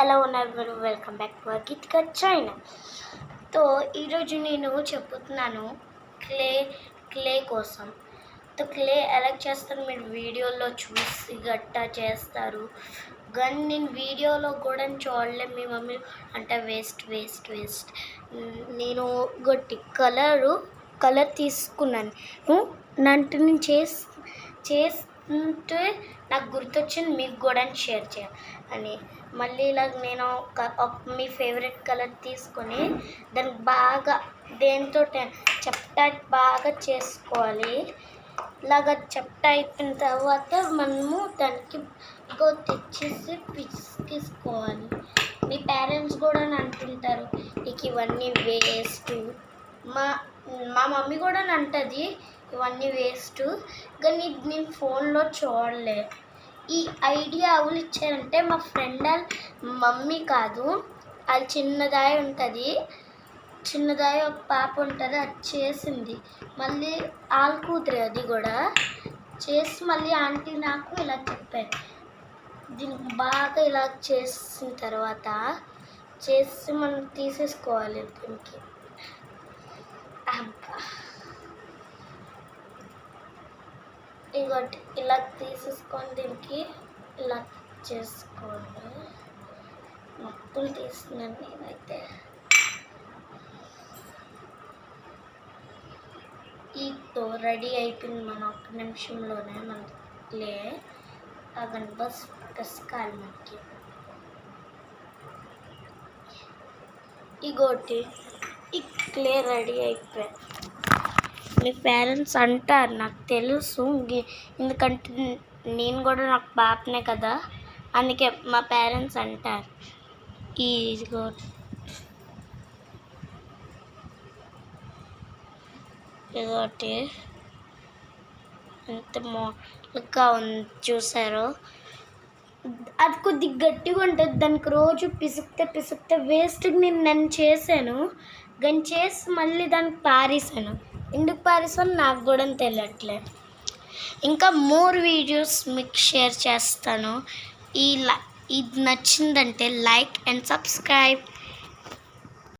ఎలా ఉన్నారు? Welcome back to Gitka channel. తో ఈరోజు నేను చెప్తున్నాను క్లే కోసం. తో క్లే ఎలా చేస్తారు మీరు వీడియోలో చూసి గట్టా చేస్తారు, కానీ నేను వీడియోలో కూడా చూడలే. మీ మమ్మీ అంటే వేస్ట్. నేను గట్టి కలర్ తీసుకున్నాను. నేను చేస్తుంటే నాకు గుర్తొచ్చింది మీకు కూడా షేర్ చేయాలని. మళ్ళీ ఇలాగ నేను మీ ఫేవరెట్ కలర్ తీసుకొని దానికి బాగా దేంతో చెప్తా బాగా చేసుకోవాలి. ఇలాగ చెప్తా అయిపోయిన తర్వాత మనము దానికి తెచ్చేసి పిసికేసుకోవాలి. మీ పేరెంట్స్ కూడా అంటుంటారు నీకు ఇవన్నీ వేస్ట్. మా మమ్మీ కూడా అంటుంది ఇవన్నీ వేస్ట్, కానీ నేను ఫోన్లో చూడలే. ఈ ఐడియా ఎవరు ఇచ్చారంటే మా ఫ్రెండ్ మమ్మీ కాదు, అది చిన్నదాయి ఉంటుంది, చిన్నదాయి ఒక పాప ఉంటుంది, అది చేసింది. మళ్ళీ వాళ్ళ కూతురు అది కూడా చేసి మళ్ళీ ఆంటీ నాకు ఇలా చెప్పారు. దీనికి బాగా ఇలా చేసిన తర్వాత చేసి మనం తీసేసుకోవాలి. దీనికి ఇంకోటి ఇలా తీసేసుకొని దీనికి ఇలా చేసుకోండి. మొత్తం తీస్తున్నాను నేనైతే. ఈతో రెడీ అయిపోయింది. మన ఒక్క నిమిషంలోనే మన క్లే అగన్ బస్ కసకాలి మనకి. ఇంకోటి ఈ క్లే రెడీ అయిపోయాయి. మీ పేరెంట్స్ అంటారు, నాకు తెలుసు, ఎందుకంటే నేను కూడా నాకు పాపనే కదా, అందుకే మా పేరెంట్స్ అంటారు. ఇదొకటి ఎంత మోగా ఉంది చూసారు. అది కొద్దిగా గట్టిగా ఉంటుంది, దానికి రోజు పిసికితే వేస్ట్గా నేను చేశాను. కానీ చేసి మళ్ళీ దానికి పారేసాను. ఎందుకు పారేసాను నాకు కూడా తెలియట్లే. ఇంకా మోర్ వీడియోస్ మీకు షేర్ చేస్తాను. ఇది నచ్చిందంటే లైక్ అండ్ సబ్స్క్రైబ్.